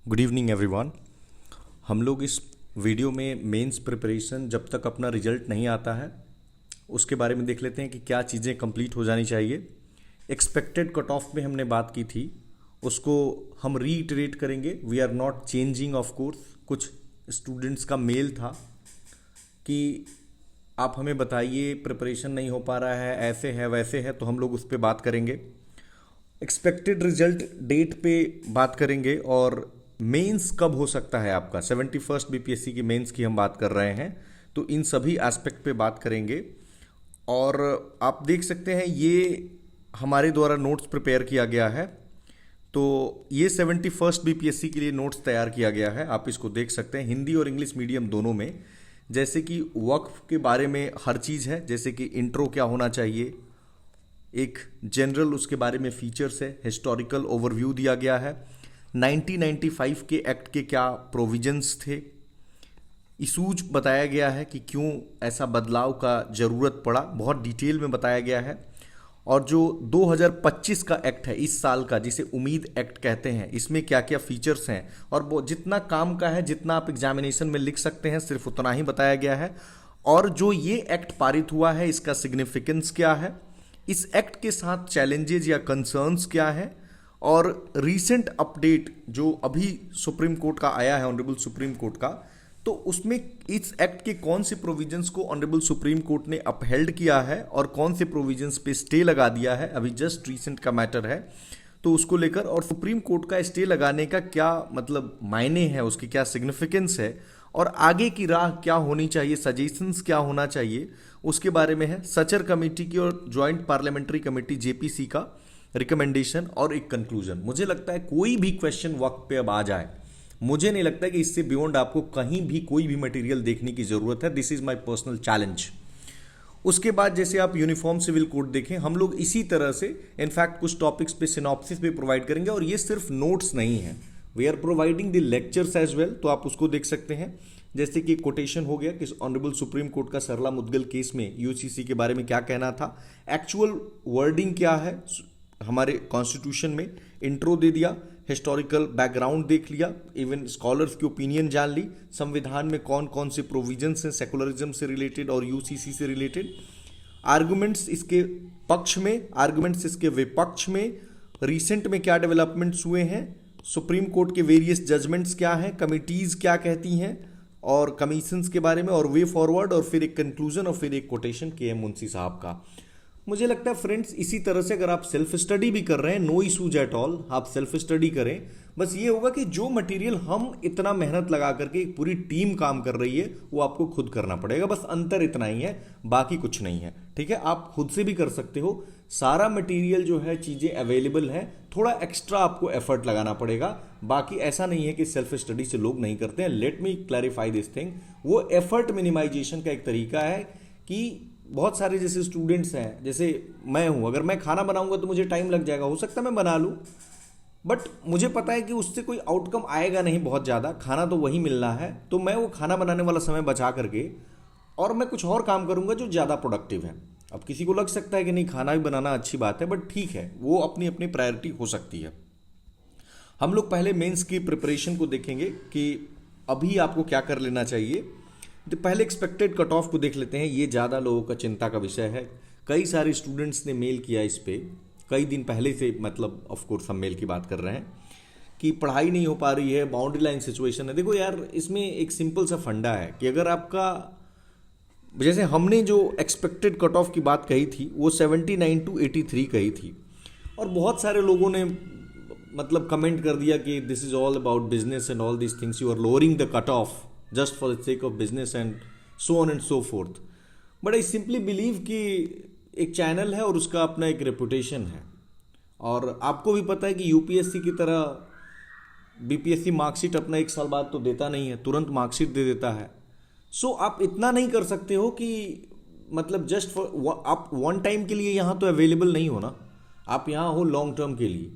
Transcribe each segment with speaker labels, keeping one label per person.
Speaker 1: Good evening everyone. हम लोग इस वीडियो में मेंस प्रिपरेशन जब तक अपना रिजल्ट नहीं आता है उसके बारे में देख लेते हैं कि क्या चीज़ें कंप्लीट हो जानी चाहिए। एक्सपेक्टेड कट ऑफ में हमने बात की थी, उसको हम रीइटरेट करेंगे। We are not changing of course. कुछ स्टूडेंट्स का मेल था कि आप हमें बताइए प्रिपरेशन नहीं हो पा रहा है, ऐसे है वैसे है, तो हम लोग उस पर बात करेंगे। एक्सपेक्टेड रिजल्ट डेट पे बात करेंगे और मेंस कब हो सकता है आपका। 71st बीपीएससी की मेंस की हम बात कर रहे हैं, तो इन सभी एस्पेक्ट पे बात करेंगे। और आप देख सकते हैं ये हमारे द्वारा नोट्स प्रिपेयर किया गया है, तो ये 71st बीपीएससी के लिए नोट्स तैयार किया गया है। आप इसको देख सकते हैं हिंदी और इंग्लिश मीडियम दोनों में। जैसे कि वक्फ के बारे में हर चीज़ है, जैसे कि इंट्रो क्या होना चाहिए, एक जनरल उसके बारे में फीचर्स है, हिस्टोरिकल ओवरव्यू दिया गया है, 1995 के एक्ट के क्या प्रोविजंस थे, इशूज बताया गया है कि क्यों ऐसा बदलाव का ज़रूरत पड़ा, बहुत डिटेल में बताया गया है। और जो 2025 का एक्ट है इस साल का, जिसे उम्मीद एक्ट कहते हैं, इसमें क्या क्या फीचर्स हैं और वो जितना काम का है, जितना आप एग्जामिनेशन में लिख सकते हैं, सिर्फ उतना ही बताया गया है। और जो ये एक्ट पारित हुआ है इसका सिग्निफिकेंस क्या है, इस एक्ट के साथ चैलेंजेज या कंसर्न्स क्या है, और रीसेंट अपडेट जो अभी सुप्रीम कोर्ट का आया है, ऑनरेबल सुप्रीम कोर्ट का, तो उसमें इस एक्ट के कौन से प्रोविजंस को ऑनरेबल सुप्रीम कोर्ट ने अपहेल्ड किया है और कौन से प्रोविजंस पे स्टे लगा दिया है, अभी जस्ट रीसेंट का मैटर है, तो उसको लेकर। और सुप्रीम कोर्ट का स्टे लगाने का क्या मतलब मायने है, उसकी क्या सिग्निफिकेंस है, और आगे की राह क्या होनी चाहिए, सजेशंस क्या होना चाहिए, उसके बारे में है। सचर कमेटी की और ज्वाइंट पार्लियामेंट्री कमेटी जेपीसी का रिकमेंडेशन और एक कंक्लूजन। मुझे लगता है कोई भी क्वेश्चन वक्त पे अब आ जाए, मुझे नहीं लगता कि इससे बियॉन्ड आपको कहीं भी कोई भी मटेरियल देखने की जरूरत है। This is my personal challenge. उसके बाद जैसे आप यूनिफॉर्म सिविल कोड देखें, हम लोग इसी तरह से इनफैक्ट कुछ टॉपिक्स पे सिनॉप्सिस भी प्रोवाइड करेंगे, और ये सिर्फ नोट्स नहीं है, we are providing the lectures as well, तो आप उसको देख सकते हैं। जैसे कि कोटेशन हो गया कि ऑनरेबल सुप्रीम कोर्ट का सरला मुद्गल केस में यूसीसी के बारे में क्या कहना था, एक्चुअल वर्डिंग क्या है हमारे कॉन्स्टिट्यूशन में, इंट्रो दे दिया, हिस्टोरिकल बैकग्राउंड देख लिया, इवन स्कॉलर्स की ओपिनियन जान ली, संविधान में कौन कौन से प्रोविजंस हैं सेकुलरिज्म से रिलेटेड और यूसीसी से रिलेटेड, आर्गुमेंट्स इसके पक्ष में, आर्गुमेंट्स इसके विपक्ष में, रिसेंट में क्या डेवलपमेंट्स हुए हैं, सुप्रीम कोर्ट के वेरियस जजमेंट्स क्या हैं, कमिटीज़ क्या कहती हैं और कमीशंस के बारे में, और वे फॉरवर्ड, और फिर एक कंक्लूजन, और फिर एक कोटेशन के एम मुंशी साहब का। मुझे लगता है फ्रेंड्स इसी तरह से अगर आप सेल्फ स्टडी भी कर रहे हैं, नो इशूज एट ऑल, आप सेल्फ स्टडी करें। बस ये होगा कि जो मटेरियल हम इतना मेहनत लगा करके एक पूरी टीम काम कर रही है वो आपको खुद करना पड़ेगा, बस अंतर इतना ही है, बाकी कुछ नहीं है। ठीक है, आप खुद से भी कर सकते हो, सारा मटेरियल जो है चीज़ें अवेलेबल है, थोड़ा एक्स्ट्रा आपको एफर्ट लगाना पड़ेगा। बाकी ऐसा नहीं है कि सेल्फ स्टडी से लोग नहीं करते हैं। Let me clarify this thing, वो एफर्ट मिनिमाइजेशन का एक तरीका है कि बहुत सारे जैसे स्टूडेंट्स हैं, जैसे मैं हूं, अगर मैं खाना बनाऊंगा तो मुझे टाइम लग जाएगा, हो सकता है मैं बना लूं, बट मुझे पता है कि उससे कोई आउटकम आएगा नहीं बहुत ज़्यादा, खाना तो वही मिलना है, तो मैं वो खाना बनाने वाला समय बचा करके और मैं कुछ और काम करूंगा जो ज़्यादा प्रोडक्टिव है। अब किसी को लग सकता है कि नहीं खाना भी बनाना अच्छी बात है, बट ठीक है, वो अपनी अपनी प्रायोरिटी हो सकती है। हम लोग पहले मेंस की प्रिपरेशन को देखेंगे कि अभी आपको क्या कर लेना चाहिए। तो पहले एक्सपेक्टेड कट ऑफ को देख लेते हैं, ये ज़्यादा लोगों का चिंता का विषय है। कई सारे स्टूडेंट्स ने मेल किया इस पे कई दिन पहले से, मतलब ऑफ कोर्स हम मेल की बात कर रहे हैं कि पढ़ाई नहीं हो पा रही है, बाउंड्री लाइन सिचुएशन है। देखो यार, इसमें एक सिंपल सा फंडा है कि अगर आपका, जैसे हमने जो एक्सपेक्टेड कट ऑफ की बात कही थी वो 79 to 83 कही थी, और बहुत सारे लोगों ने मतलब कमेंट कर दिया कि this is all about business and all this things, you are lowering the cut off just for the sake of business and so on and so forth. But I simply believe कि एक channel है और उसका अपना एक reputation है, और आपको भी पता है कि यूपीएससी की तरह बीपीएससी मार्कशीट अपना एक साल बाद तो देता नहीं है, तुरंत मार्कशीट दे देता है। सो आप इतना नहीं कर सकते हो कि मतलब जस्ट फॉर आप वन टाइम के लिए यहाँ तो अवेलेबल नहीं हो ना, आप यहाँ हो लॉन्ग टर्म के लिए,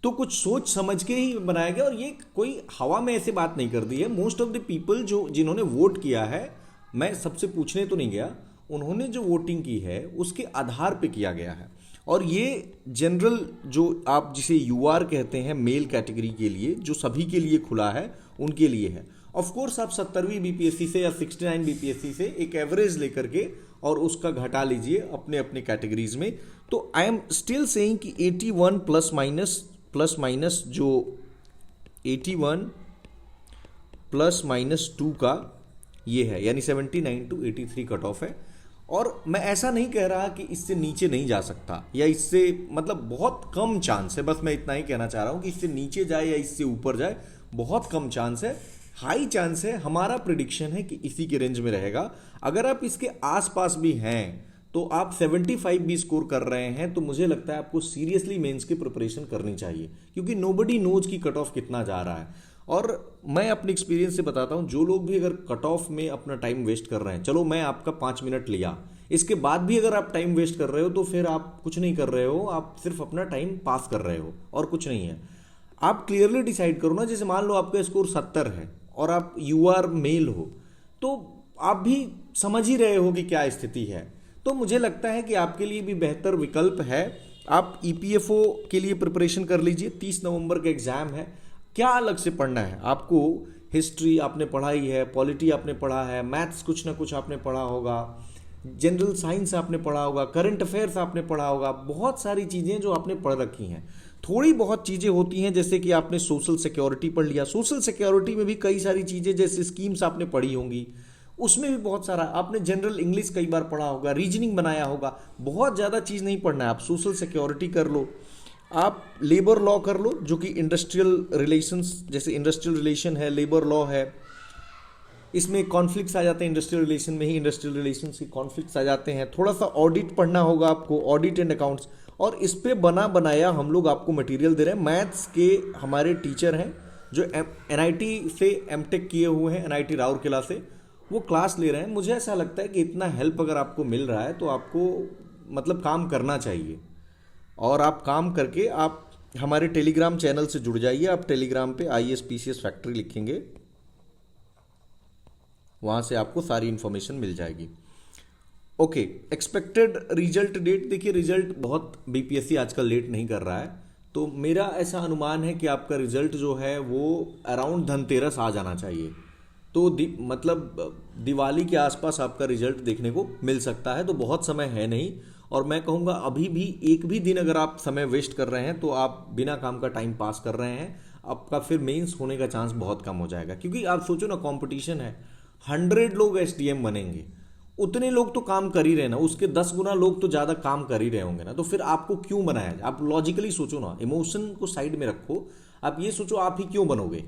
Speaker 1: तो कुछ सोच समझ के ही बनाया गया। और ये कोई हवा में ऐसे बात नहीं कर दी है। मोस्ट ऑफ द पीपल जो जिन्होंने वोट किया है, मैं सबसे पूछने तो नहीं गया, उन्होंने जो वोटिंग की है उसके आधार पे किया गया है, और ये जनरल जो आप जिसे यूआर कहते हैं मेल कैटेगरी के लिए, जो सभी के लिए खुला है, उनके लिए है। ऑफ कोर्स आप 70वीं बीपीएससी से या 69 बीपीएससी से एक एवरेज लेकर के और उसका घटा लीजिए अपने अपने कैटेगरीज में। तो आई एम स्टिल सेइंग कि 81 प्लस माइनस जो 81 +-2 का ये है, यानी 79 to 83 कट ऑफ है। और मैं ऐसा नहीं कह रहा कि इससे नीचे नहीं जा सकता, या इससे मतलब बहुत कम चांस है, बस मैं इतना ही कहना चाह रहा हूँ कि इससे नीचे जाए या इससे ऊपर जाए, बहुत कम चांस है। हाई चांस है, हमारा प्रिडिक्शन है कि इसी के रेंज में रहेगा। अगर आप इसके आसपास भी हैं तो आप 75 भी स्कोर कर रहे हैं तो मुझे लगता है आपको सीरियसली मेंस की प्रिपरेशन करनी चाहिए, क्योंकि नोबडी नोज की कट ऑफ कितना जा रहा है। और मैं अपने एक्सपीरियंस से बताता हूं, जो लोग भी अगर कट ऑफ में अपना टाइम वेस्ट कर रहे हैं, चलो मैं आपका 5 मिनट लिया, इसके बाद भी अगर आप टाइम वेस्ट कर रहे हो तो फिर आप कुछ नहीं कर रहे हो, आप सिर्फ अपना टाइम पास कर रहे हो और कुछ नहीं है। आप क्लियरली डिसाइड करो ना, जैसे मान लो आपका स्कोर 70 है और आप यूआर मेल हो, तो आप भी समझ ही रहे हो कि क्या स्थिति है। तो मुझे लगता है कि आपके लिए भी बेहतर विकल्प है, आप ईपीएफओ के लिए प्रिपरेशन कर लीजिए। 30 नवंबर का एग्जाम है। क्या अलग से पढ़ना है आपको? हिस्ट्री आपने पढ़ाई है, पॉलिटी आपने पढ़ा है, मैथ्स कुछ ना कुछ आपने पढ़ा होगा, जनरल साइंस आपने पढ़ा होगा, करंट अफेयर्स आपने पढ़ा होगा, बहुत सारी चीज़ें जो आपने पढ़ रखी हैं। थोड़ी बहुत चीज़ें होती हैं, जैसे कि आपने सोशल सिक्योरिटी पढ़ लिया, सोशल सिक्योरिटी में भी कई सारी चीज़ें जैसे स्कीम्स आपने पढ़ी होंगी, उसमें भी बहुत सारा आपने जनरल इंग्लिश कई बार पढ़ा होगा, रीजनिंग बनाया होगा। बहुत ज़्यादा चीज़ नहीं पढ़ना है, आप सोशल सिक्योरिटी कर लो, आप लेबर लॉ कर लो, जो कि इंडस्ट्रियल रिलेशंस, जैसे इंडस्ट्रियल रिलेशन है, लेबर लॉ है, इसमें कॉन्फ्लिक्ट्स आ जाते हैं, इंडस्ट्रियल रिलेशन में ही इंडस्ट्रियल रिलेशंस के कॉन्फ्लिक्ट्स आ जाते हैं। थोड़ा सा ऑडिट पढ़ना होगा आपको, ऑडिट एंड अकाउंट्स, और इस पे बना बनाया हम लोग आपको मटेरियल दे रहे हैं। मैथ्स के हमारे टीचर हैं जो एनआईटी से एमटेक किए हुए हैं, एनआईटी राउरकेला से, वो क्लास ले रहे हैं। मुझे ऐसा लगता है कि इतना हेल्प अगर आपको मिल रहा है तो आपको मतलब काम करना चाहिए, और आप काम करके आप हमारे टेलीग्राम चैनल से जुड़ जाइए। आप टेलीग्राम पे ISPCS फैक्ट्री लिखेंगे, वहाँ से आपको सारी इन्फॉर्मेशन मिल जाएगी। ओके, एक्सपेक्टेड रिजल्ट डेट, देखिए रिजल्ट बहुत बीपीएससी आजकल लेट नहीं कर रहा है, तो मेरा ऐसा अनुमान है कि आपका रिजल्ट जो है वो अराउंड धनतेरस आ जाना चाहिए। तो मतलब दिवाली के आसपास आपका रिजल्ट देखने को मिल सकता है, तो बहुत समय है नहीं। और मैं कहूँगा अभी भी एक भी दिन अगर आप समय वेस्ट कर रहे हैं तो आप बिना काम का टाइम पास कर रहे हैं, आपका फिर मेंस होने का चांस बहुत कम हो जाएगा। क्योंकि आप सोचो ना, कंपटीशन है, 100 लोग एसडीएम बनेंगे, उतने लोग तो काम कर ही रहे ना, उसके 10 गुना लोग तो ज़्यादा काम कर ही रहे होंगे ना, तो फिर आपको क्यों बनाया जाए? आप लॉजिकली सोचो ना, इमोशन को साइड में रखो, आप ये सोचो आप ही क्यों बनोगे?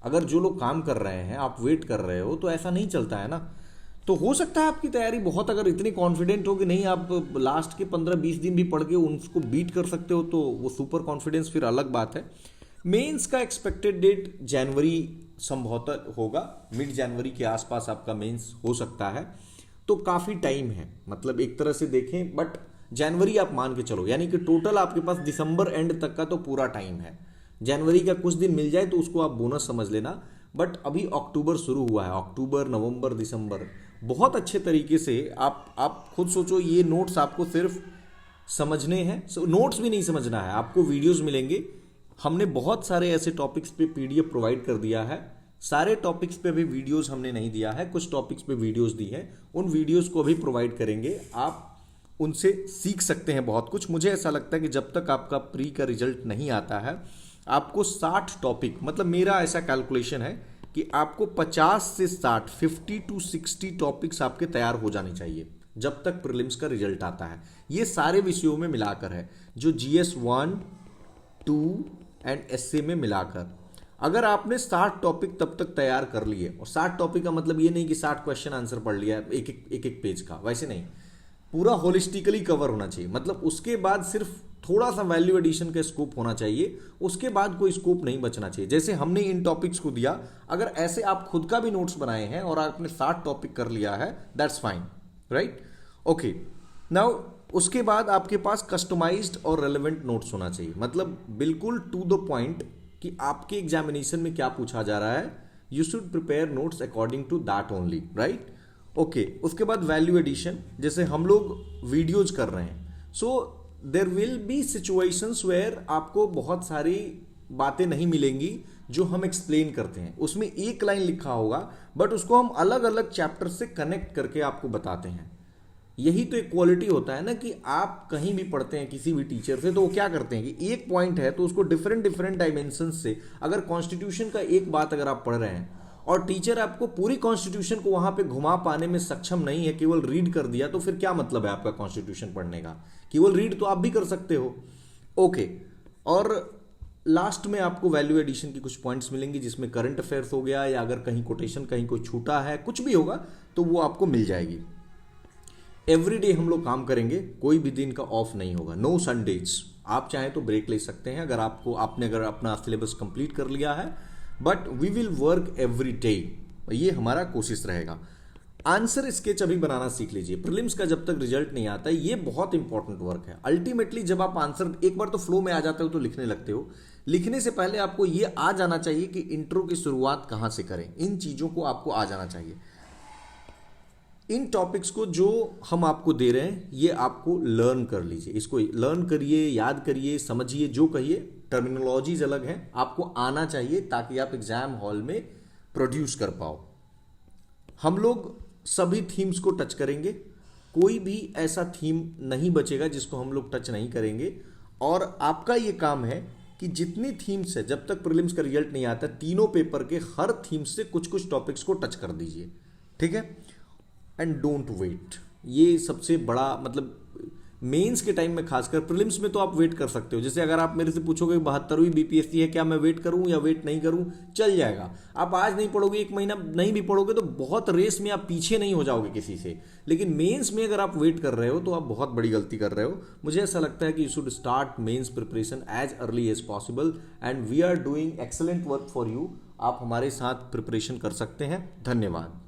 Speaker 1: अगर जो लोग काम कर रहे हैं आप वेट कर रहे हो तो ऐसा नहीं चलता है ना। तो हो सकता है आपकी तैयारी बहुत, अगर इतनी कॉन्फिडेंट हो कि नहीं आप लास्ट के 15-20 दिन भी पढ़ के उनको बीट कर सकते हो, तो वो सुपर कॉन्फिडेंस फिर अलग बात है। मेंस का एक्सपेक्टेड डेट जनवरी संभवतः होगा, मिड जनवरी के आसपास आपका मेंस हो सकता है, तो काफ़ी टाइम है। मतलब एक तरह से देखें, बट जनवरी आप मान के चलो, यानी कि टोटल आपके पास दिसंबर एंड तक का तो पूरा टाइम है। जनवरी का कुछ दिन मिल जाए तो उसको आप बोनस समझ लेना, बट अभी अक्टूबर शुरू हुआ है, अक्टूबर, नवंबर, दिसंबर, बहुत अच्छे तरीके से आप खुद सोचो, ये नोट्स आपको सिर्फ समझने हैं, नोट्स भी नहीं समझना है, आपको वीडियोस मिलेंगे। हमने बहुत सारे ऐसे टॉपिक्स पे पीडीएफ प्रोवाइड कर दिया है, सारे टॉपिक्स पे भी वीडियोस हमने नहीं दिया है, कुछ टॉपिक्स पे वीडियोस दी है, उन वीडियोस को अभी प्रोवाइड करेंगे, आप उनसे सीख सकते हैं बहुत कुछ। मुझे ऐसा लगता है कि जब तक आपका प्री का रिजल्ट नहीं आता है, आपको 60 टॉपिक, मतलब मेरा ऐसा कैलकुलेशन है कि आपको 50 से 60, 50 to 60 टॉपिक्स आपके तैयार हो जाने चाहिए जब तक प्रीलिम्स का रिजल्ट आता है। ये सारे विषयों में मिलाकर है, जो GS 1, 2 एंड एसए में मिलाकर। अगर आपने 60 टॉपिक तब तक तैयार कर लिए, और 60 टॉपिक का मतलब ये नहीं कि 60 क्वेश्चन आंसर पढ़ लिया एक पेज का, वैसे नहीं, पूरा होलिस्टिकली कवर होना चाहिए। मतलब उसके बाद सिर्फ थोड़ा सा वैल्यू एडिशन का स्कोप होना चाहिए, उसके बाद कोई स्कोप नहीं बचना चाहिए। जैसे हमने इन टॉपिक्स को दिया, अगर ऐसे आप खुद का भी नोट्स बनाए हैं और आपने 60 टॉपिक कर लिया है, that's fine, right? Okay, now उसके बाद आपके पास कस्टमाइज्ड और रेलेवेंट नोट्स होना चाहिए, मतलब बिल्कुल टू द पॉइंट कि आपके एग्जामिनेशन में क्या पूछा जा रहा है। You should prepare notes according to that only, right? Okay, उसके बाद वैल्यू एडिशन, जैसे हम लोग वीडियोज कर रहे हैं, so there will be situations where आपको बहुत सारी बातें नहीं मिलेंगी जो हम एक्सप्लेन करते हैं, उसमें एक लाइन लिखा होगा बट उसको हम अलग अलग चैप्टर से कनेक्ट करके आपको बताते हैं। यही तो एक क्वालिटी होता है ना कि आप कहीं भी पढ़ते हैं किसी भी टीचर से, तो वो क्या करते हैं कि एक पॉइंट है तो उसको डिफरेंट डिफरेंट डायमेंशन से, अगर कॉन्स्टिट्यूशन का एक बात अगर आप पढ़ रहे हैं और टीचर आपको पूरी कॉन्स्टिट्यूशन को वहां पे घुमा पाने में सक्षम नहीं है, केवल रीड कर दिया, तो फिर क्या मतलब है आपका कॉन्स्टिट्यूशन पढ़ने का? केवल रीड तो आप भी कर सकते हो। ओके, और लास्ट में आपको वैल्यू एडिशन की कुछ पॉइंट्स मिलेंगी जिसमें करंट अफेयर्स हो गया, या अगर कहीं कोटेशन कहीं कोई छूटा है, कुछ भी होगा तो वो आपको मिल जाएगी। एवरीडे हम लोग काम करेंगे, कोई भी दिन का ऑफ नहीं होगा, नो संडेज। आप चाहें तो ब्रेक ले सकते हैं अगर आपने अगर अपना सिलेबस कंप्लीट कर लिया है, but we will work every day, ये हमारा कोशिश रहेगा। आंसर स्केच अभी बनाना सीख लीजिए, प्रीलिम्स का जब तक रिजल्ट नहीं आता है, ये बहुत इंपॉर्टेंट वर्क है। अल्टीमेटली जब आप आंसर एक बार तो फ्लो में आ जाते हो तो लिखने लगते हो, लिखने से पहले आपको ये आ जाना चाहिए कि इंट्रो की शुरुआत कहां से करें, इन चीजों को आपको आ जाना चाहिए। इन टॉपिक्स को जो हम आपको दे रहे हैं ये आपको लर्न कर लीजिए, इसको लर्न करिए, याद करिए, समझिए, जो कहिए, टर्मिनोलॉजीज अलग हैं, आपको आना चाहिए ताकि आप एग्जाम हॉल में प्रोड्यूस कर पाओ। हम लोग सभी थीम्स को टच करेंगे, कोई भी ऐसा थीम नहीं बचेगा जिसको हम लोग टच नहीं करेंगे। और आपका ये काम है कि जितनी थीम्स है, जब तक प्रीलिम्स का रिजल्ट नहीं आता, तीनों पेपर के हर थीम से कुछ कुछ टॉपिक्स को टच कर दीजिए, ठीक है? एंड डोंट वेट, ये सबसे बड़ा मतलब मेंस के टाइम में खासकर, प्रीलिम्स में तो आप वेट कर सकते हो। जैसे अगर आप मेरे से पूछोगे 72वीं बीपीएससी है, क्या मैं वेट करूं या वेट नहीं करूं, चल जाएगा। आप आज नहीं पढ़ोगे, एक महीना नहीं भी पढ़ोगे तो बहुत रेस में आप पीछे नहीं हो जाओगे किसी से। लेकिन मेंस में अगर आप वेट कर रहे हो तो आप बहुत बड़ी गलती कर रहे हो। मुझे ऐसा लगता है कि you should start mains preparation as early as possible and we are doing excellent work for you. आप हमारे साथ प्रिपरेशन कर सकते हैं। धन्यवाद।